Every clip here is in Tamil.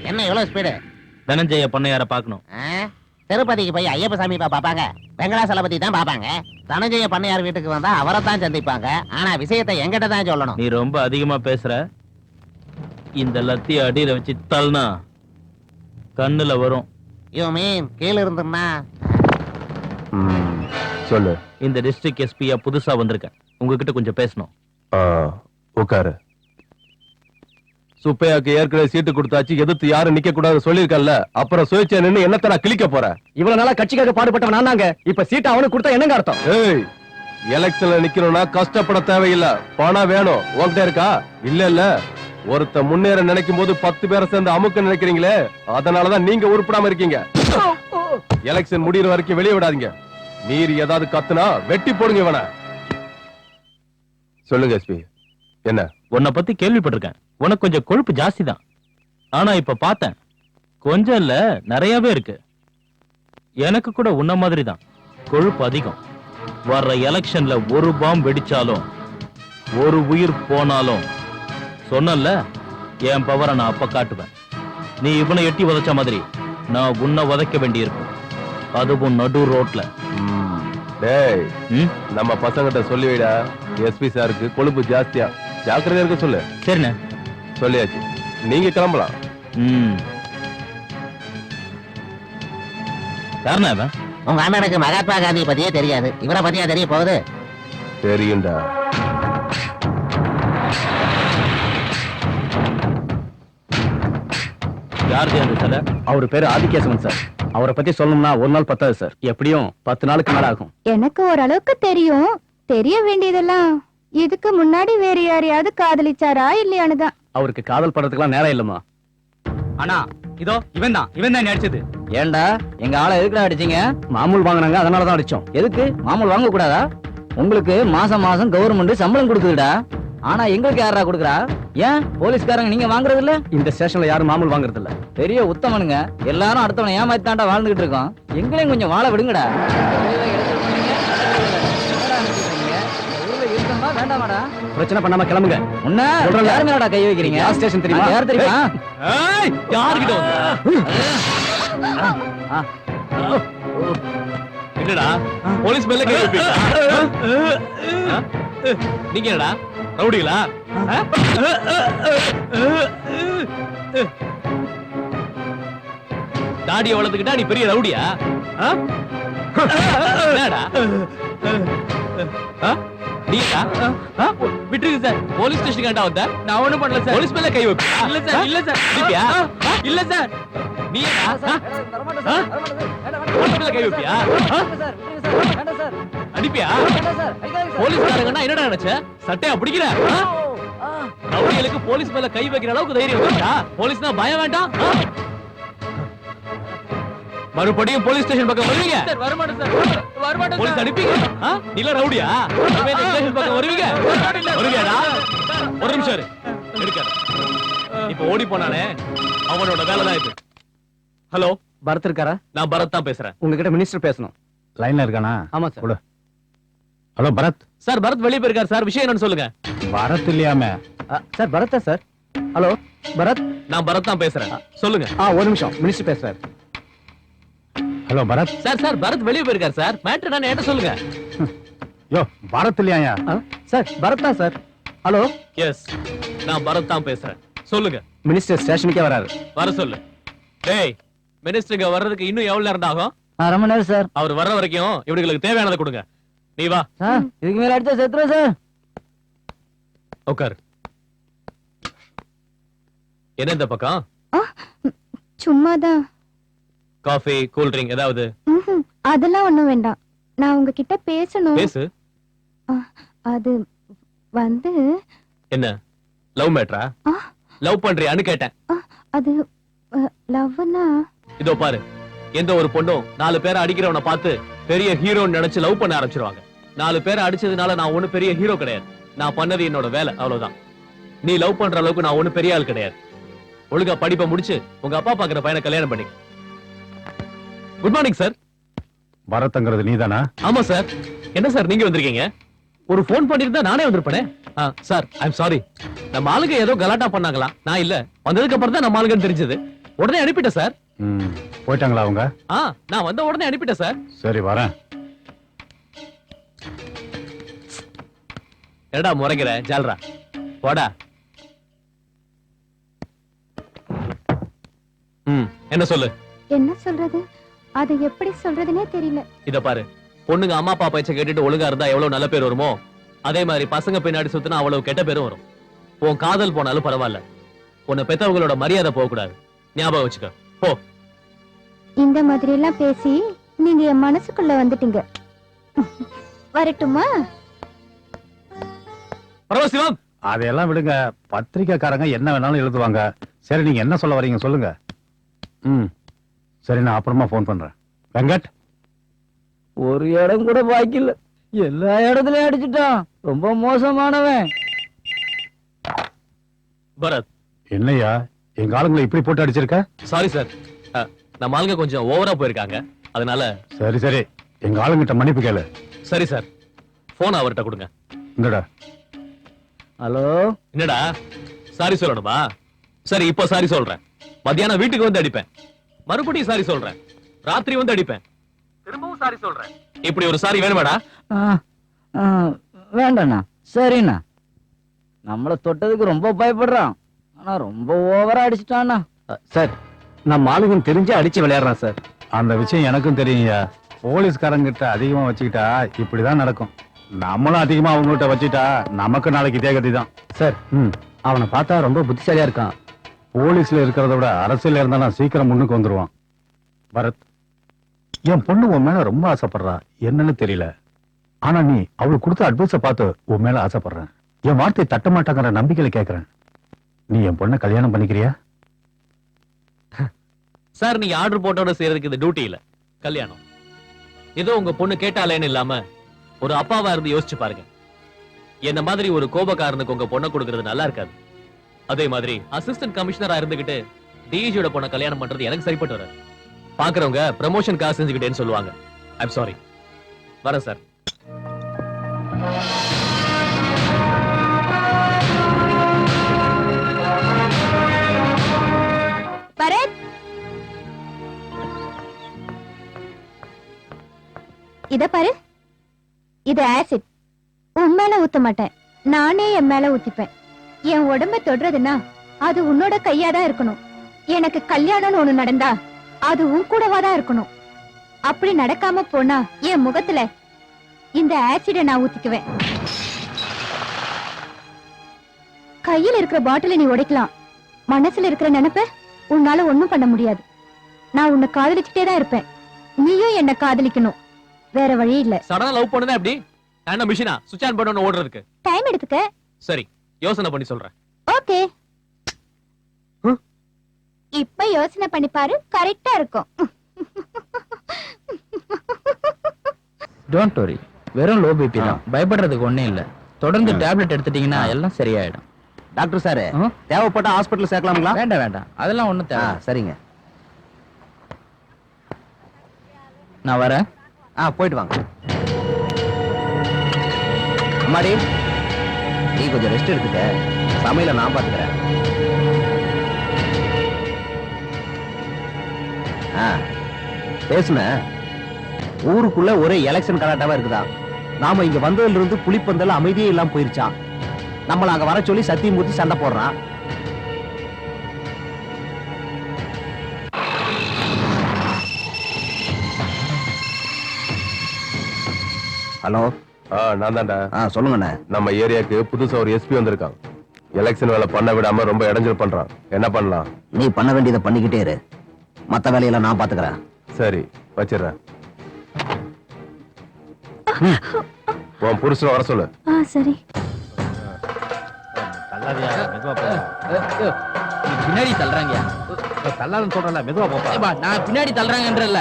என்ன எவ்வளவு ஸ்பீடு? தனஞ்சய பண்ணையார பாக்கணும். திருப்பதிக்கு போய் ஐயப்ப சாமி பாப்பாங்க, வெங்கடாசலபதி தான் பாப்பாங்க. தனஞ்சய பண்ணையார் வீட்டுக்கு வந்தா அவரை தான் சந்திப்பாங்க. ஆனா விஷயத்தை எங்கிட்ட தான் சொல்லணும். நீ ரொம்ப அதிகமா பேசுற. இந்த லத்திய அடியில வச்சு தள்ளினா கண்ணுல வரும். யூ மீன் கீழ இருந்துன்னா? சொல்லு. இந்த டிஸ்ட்ரிக்ட் எஸ்பியா புதுசா வந்திருக்கேன், உங்ககிட்ட கொஞ்சம் பேசணும். உட்காரு. சுப்பையாக்கு ஏற்கனவே சீட்டு கொடுத்தாச்சு, எதிர்த்து யாரும் நிக்க கூடாது சொல்லிருக்கல. அப்புறம் சுயேட்சை நின்னு என்னத்த நான் கிளிக்க போறேன்? இவ்வளவு நாளா கட்சிக்காக பாடுபட்டவன் நான் தாங்க. இப்ப சீட்டை அவனுக்கு கொடுத்தா என்னங்க அர்த்தம்? ஏய், எலெக்ஷன்ல நிக்கணும்னா கஷ்டப்பட தேவையில்ல, பணம் வேணும். உன்கிட்ட இருக்கா? இல்ல. ஒருத்த முன்னேற நினைக்கும் போது 10 பேரை சேர்ந்து அமுக்க நினைக்கிறீங்களே, அதனாலதான் நீங்க உருப்படாம இருக்கீங்க. எலெக்ஷன் முடிகிற வரைக்கும் வெளியே விடாதீங்க. நீர் ஏதாவது கத்துனா வெட்டி போடுங்க இவனை. சொல்லுங்க எஸ்பி. என்ன? உன்னை பத்தி கேள்விப்பட்டிருக்கேன், உனக்கு கொஞ்சம் கொழுப்பு ஜாஸ்தி தான். ஆனா இப்ப பார்த்தேன், கொஞ்சம் இல்ல நிறையவே இருக்கு. எனக்கு கூட உன்ன மாதிரி தான் கொழுப்பு அதிகம். வர்ற எலெக்ஷன்ல ஒரு பாம் வெடிச்சாலும் ஒரு உயிர் போனாலும் சொன்னல, என் பவரை நான் அப்ப காட்டுவேன். நீ இவனை எட்டி உதைச்ச மாதிரி நான் உன்னை உதைக்க வேண்டியிருக்கும், அதுவும் நடு ரோட்ல. டேய், நம்ம பசங்கிட்ட சொல்லி வைடா, எஸ்பி சாருக்கு கொழுப்பு ஜாஸ்தியா, ஜாக்கிரதையா இருக்க சொல்லு. சரிண்ணே, சொல்லியாச்சு. நீங்க கிளம்பலாம். யாருண்ணா இவன்? உங்க அண்ணனுக்கு மகாத்மா காந்தி பத்தியே தெரியாது, இவரை பத்தியா தெரிய போகுது? தெரியும்டா. யாரு அந்த தலை? அவரு பேரு ஆதிகேசவன் சார். அவரை பத்தி சொல்லணும்னா ஒரு நாள் பத்தாது சார், எப்படியும் 10 நாளுக்கு மேல ஆகும். எனக்கு ஓரளவுக்கு தெரியும். தெரிய வேண்டியதெல்லாம் இதுக்கு முன்னாடி வேற யாரையாவது காதலிச்சாரா இல்லையானுதான். அவருக்கு காதல் படுறதுக்கெல்லாம் நேரம் இல்லம்மா. அண்ணா இதோ இவன் தான் நடிச்சது. ஏண்டா எங்க ஆளை எதுக்குடா அடிச்சீங்க? மாமூல் வாங்கினாங்க, அதனாலதான் அடிச்சோம். எதுக்கு மாமூல் வாங்க கூடாதா? உங்களுக்கு மாசம் மாசம் கவர்மெண்ட் சம்பளம் கொடுக்குதுடா. ஆனா எங்களுக்கு யாரா கொடுக்குறா? ஏன் போலீஸ்காரங்க நீங்க வாங்குறது இல்ல? இந்த ஸ்டேஷன்ல யாரும் மாமூல் வாங்குறது இல்ல. பெரிய உத்தமனுங்க, எல்லாரும் அடுத்தவனை ஏமாத்தாண்டா வாழ்ந்துகிட்டு இருக்கோம். எங்களையும் கொஞ்சம் வாழ விடுங்கடா. வேண்டாமாடா? பிரச்சனை பண்ணாம கிளம்புங்க. முன்ன யாரு மேலடா கை வைக்கிறீங்க? ஸ்டேஷன் தெரியுமா? யார் தெரியுமா? யாருக்கிட்ட என்னடா போலீஸ் மேல கை வைப்பீங்களா? நீங்க என்னடா ரவுடிகளா? தாடியை வளர்த்துக்கிட்டா நீ பெரிய ரவுடியா? என்னடா விட்டுருங்க சார். போலீஸ் ஸ்டேஷன் கண்டா வந்த? நான் ஒண்ணும் பண்ணல சார். போலீஸ் மேல கை வைப்பா? இல்ல சார் இல்ல சார். நீ கை வைப்பியா? அடிப்பியா? போலீஸ்காரங்கன்னா என்னடா நினைச்ச? சட்டையா பிடிக்கிற? ரவுடிகளுக்கு போலீஸ் மேல கை வைக்கிற அளவுக்கு தைரியம் இருக்கா? போலீஸ்னா பயம் வேண்டாம். மறுபடியும் போலீஸ் ஸ்டேஷன் பக்கம் வருவீங்க? போலீஸ் அனுப்பிங்க. இல்ல ரவுடியா? ஸ்டேஷன் பக்கம் வருவீங்க? வருவியாடா? ஒரு நிமிஷம் இருக்க. இப்ப ஓடி போனானே, அவனோட வேலை தான் இது. ஹலோ, பரத் இருக்காரா? நான் பரத் தான் பேசுறேன். உங்ககிட்ட மினிஸ்டர் பேசணும். லைன்ல இருக்கானா? ஆமா sir. Hello Bharath. Sir Bharath வெளியே போயிருக்காரு சார். விஷயம் என்னன்னு சொல்லுங்க. பரத் இல்லையாமே சார். பரத்தா சார்? ஹலோ பரத். நான் பரத் தான் பேசுறேன். சொல்லுங்க. ஒரு நிமிஷம், மினிஸ்டர் பேசுறாரு. ஹலோ பரத். சார் பரத் வெளியே போயிருக்காரு சார். மேட்டர் நான் என்ன சொல்லுங்க. யோ பரத் இல்லையா? சார் பரத் தான் சார். ஹலோ. எஸ், நான் பரத் தான் பேசுறேன். சொல்லுங்க. மினிஸ்டர் ஸ்டேஷனுக்கே வராரு. வர சொல்லு. டேய், மினிஸ்டருக்கு வர்றதுக்கு இன்னும் எவ்வளவு நேரம் ஆகும்? 1/2 மணி நேரம் சார். அவர் வர்ற வரைக்கும் இவங்களுக்கு தேவையானதை கொடுங்க. நீ வா. சார் இதுக்கு மேல அடிச்சா செத்துறோம் சார். உட்காரு. என்ன இந்த பக்கம்? சும்மாதான். காஃபி, கூல் ட்ரிங்க் ஏதாவது? அதெல்லாம் ஒண்ணும் வேண்டாம். நான் உங்ககிட்ட பேசணும். பேசு. அது வந்து என்ன லவ் மேட்டரா? லவ் பண்றியான்னு கேட்டேன். அது லவ்னா? இதோ பாரு, எந்த ஒரு பொண்ணும் 4 பேரை அடிக்கிறவனை பார்த்து பெரிய ஹீரோன்னு நினைச்சு லவ் பண்ண ஆரம்பிச்சிருவாங்க. 4 பேரை அடிச்சதுனால நான் ஒண்ணு பெரிய ஹீரோ கிடையாது. நான் பண்ணது என்னோட வேலை, அவ்வளவுதான். நீ லவ் பண்ற அளவுக்கு நான் ஒண்ணு பெரிய ஆள் கிடையாது. ஒழுங்கா படிப்பை முடிச்சு உங்க அப்பா பாக்குற பையனை கல்யாணம் பண்ணி. Good morning sir. பரத்ங்கிறது நீதானா? ஆமா சார். என்ன சார் நீங்க வந்திருக்கீங்க? ஒரு போன் பண்ணிருந்தா நானே வந்திருப்பேனே. சார் ஐம் சாரி, நம்ம ஆளுங்க ஏதோ கலாட்டா பண்ணாங்களா, நான் இல்ல. வந்ததுக்கு அப்புறம் தான் நம்ம ஆளுங்கன்னு தெரிஞ்சது. உடனே அனுப்பிட்டேன் சார். போயிட்டாங்களா அவங்க? நான் வந்த உடனே அனுப்பிட்டேன் சார். சரி வரேன். என்னடா முறைக்கிற ஜால்ரா, போடா. என்ன சொல்லு. என்ன சொல்றது, அது எப்படி சொல்றதுனே தெரியல. இத பாரு, பொண்ணுங்க அம்மா அப்பா பேச்ச கேட்டுட்டு ஒழுங்கா இருந்தா எவ்வளவு நல்ல பேர் வருமோ, அதே மாதிரி பசங்க பின்னாடி சுத்தினா அவ்வளவு கெட்ட பேரும் வரும். உன் காதல் போனாலும் பரவாயில்ல, உன்னை பெத்தவங்களோட மரியாதை போக கூடாது. ஞாபகம் வச்சுக்க. போ. இந்த மாதிரி எல்லாம் பேசி நீங்க என் மனசுக்குள்ள வந்துட்டீங்க. வரட்டுமா? பரவசிவம், அதையெல்லாம் விடுங்க. பத்திரிக்கைக்காரங்க என்ன வேணாலும் எழுதுவாங்க. சரி நீங்க என்ன சொல்ல வரீங்க சொல்லுங்க. சரி நான் அப்புறமா போன் பண்றேன். வெங்கட், ஒரு இடம் கூட பாக்கி இல்ல, எல்லா இடத்துலயும் அடிச்சுட்டான். ரொம்ப மோசமானவன். பரத். என்னையா எங்க ஆளுங்களை இப்படி போட்டு அடிச்சிருக்க? சாரி சார், நம்ம ஆளுங்க கொஞ்சம் ஓவரா போயிருக்காங்க, அதனால. சரி சரி, எங்க ஆளுங்கிட்ட மன்னிப்பு கேளு. சரி சார், போன் அவர்கிட்ட கொடுங்க. இந்தடா. ஹலோ. என்னடா சாரி சொல்லணுமா? சரி இப்போ சாரி சொல்றேன். மத்தியானம் வீட்டுக்கு வந்து அடிப்பேன், மறுபடியும் சாரி சொல்றேன், ராத்திரி வந்து அடிப்பேன், திரும்பவும் சாரி சொல்றேன். இப்படி ஒரு சாரி வேணுமாடா? வேண்டாண்ணா. சரிண்ணா. நம்மள தொட்டதுக்கு ரொம்ப பயப்படுறான், ஆனா ரொம்ப ஓவரா அடிச்சுட்டான்னா. சார் நம்ம ஆளுங்க தெரிஞ்சு அடிச்சு விளையாடுறான் சார். அந்த விஷயம் எனக்கும் தெரியுங்க. போலீஸ்காரங்கிட்ட அதிகமா வச்சுக்கிட்டா இப்படிதான் நடக்கும். நம்மளும் அதிகமா அவங்ககிட்ட வச்சுட்டா நமக்கு நாளைக்கு இதே கதி தான் சார். அவனை பார்த்தா ரொம்ப புத்திசாலியா இருக்கான். போலீஸ்ல இருக்கிறத விட அரசியல் இருந்தா சீக்கிரம் முன்னுக்கு வந்துருவான். பரத், என் பொண்ணு உன் மேல ரொம்ப ஆசைப்படுறா. என்னன்னு தெரியல, ஆனா நீ அவளுக்கு கொடுத்த அட்வைஸ பார்த்து உன் மேல ஆசைப்படுறேன். என் வார்த்தையை தட்ட மாட்டாங்கிற நம்பிக்கையில கேக்குறேன். நீ என் பொண்ணை கல்யாணம் பண்ணிக்கிறியா? சார் நீங்க ஆர்டர் போட்டோட செய்யறதுக்கு இது டியூட்டி இல்ல, கல்யாணம். ஏதோ உங்க பொண்ணு கேட்டாலேன்னு இல்லாம ஒரு அப்பாவா இருந்து யோசிச்சு பாருங்க. என்ன மாதிரி ஒரு கோபக்காரனுக்கு உங்க பொண்ணை கொடுக்கறது நல்லா இருக்காது. அதே மாதிரி அசிஸ்டன்ட் கமிஷனரா இருந்துகிட்டு டிஜியோட பொண்ணை கல்யாணம் பண்றது எனக்கு சரிப்பட்டு வராது. பாக்குறவங்க ப்ரமோஷன் காசு செஞ்சுக்கிட்டேன்னு சொல்லுவாங்க. I'm sorry. வரேன் சார். பரத், இத பாரு, இது ஆசிட். உன் மேல ஊத்த மாட்டேன், நானே என் மேல ஊத்திப்பேன். என் உடம்ப தொடுறதுன்னா அது உன்னோட கையாதான் இருக்கணும். எனக்கு கல்யாணம்னு ஒண்ணு நடந்தா அது உன் கூடவாதான் இருக்கணும். அப்படி நடக்காம போனா என் முகத்துல இந்த ஆசிட நான் ஊத்திக்குவேன். கையில இருக்கிற பாட்டில நீ உடைக்கலாம், மனசுல இருக்கிற நினைப்ப உன்னால ஒண்ணும் பண்ண முடியாது. நான் உன்னை காதலிச்சுட்டே தான் இருப்பேன், நீயும் என்ன காதலிக்கணும். வேற வழி இல்ல. சடனா லவ் பண்ணனா எப்படி? நான் மிஷினா சுவிட்ச் ஆன் பண்ணனும் ஓடுறதுக்கு டைம் எடுத்துக்க. சரி, யோசனை பண்ணி சொல்றேன். ஓகே, இப்ப யோசனை பண்ணி பாரு, கரெக்டா இருக்கும். டோன்ட் வரி, வெறும் லோ பிபி தான், பயப்படுறதுக்கு ஒண்ணே இல்ல. தொடர்ந்து டேப்லெட் எடுத்துட்டீங்கன்னா எல்லாம் சரியாயிடும். டாக்டர் சார், தேவைப்பட்ட ஹாஸ்பிடல் சேர்க்கலாங்களா? வேண்டாம் வேண்டாம், அதெல்லாம் ஒண்ணும் தேவை. சரிங்க, நான் வரேன். போயிட்டு வாங்க. அம்மாடி, நீ கொஞ்சம் ரெஸ்ட் எடுத்துக்க, சமையல நான் பாத்துக்கிறேன். பேசுன ஊருக்குள்ள ஒரே எலெக்ஷன் கலாட்டாவா இருக்குதா. நாம இங்க வந்ததுல இருந்து புலிப்பந்தல அமைதியே இல்லாம போயிருச்சான். நம்மள அங்க வர சொல்லி சத்தியமூர்த்தி சண்டை போடுறான். ஹலோ. நான் தான்டா. சொல்லுங்கண்ணே. நம்ம ஏரியாக்கு புதுசா ஒரு எஸ்பி வந்திருக்கான். எலெக்ஷன் வேலை பண்ண விடாம ரொம்ப இடைஞ்சல் பண்றான். என்ன பண்ணலாம்? நீ பண்ண வேண்டியதை பண்ணிக்கிட்டே இரு, மத்த வேலையெல்லாம் நான் பாத்துக்கிறேன். சரி, வச்சிடுறேன். உன் புருஷன் வர சொல்லு. சரி. பின்னாடி தள்ளுறாங்க. தள்ளாதுன்னு சொல்றல, மெதுவா போப்பா. நான் பின்னாடி தள்ளுறாங்கன்றல.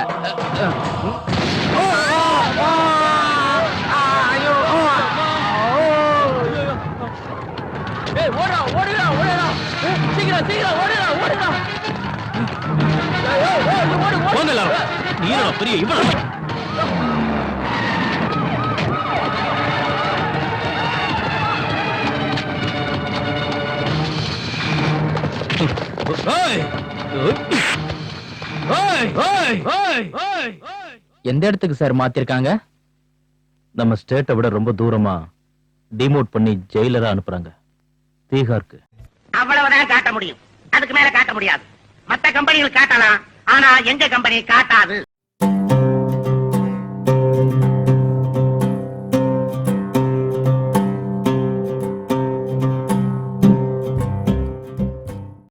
பெரிய இவன் எந்த இடத்துக்கு சார் மாத்திருக்காங்க? நம்ம ஸ்டேட்டை விட ரொம்ப தூரமா டிமோட் பண்ணி ஜெயிலரா அனுப்புறாங்க, பீகாருக்கு. அவ்வளவுதான் காட்ட முடியும், அதுக்கு மேல காட்ட முடியாது. மத்த கம்பெனிகள் காட்டலாம், ஆனா எங்க கம்பெனி காட்டாது.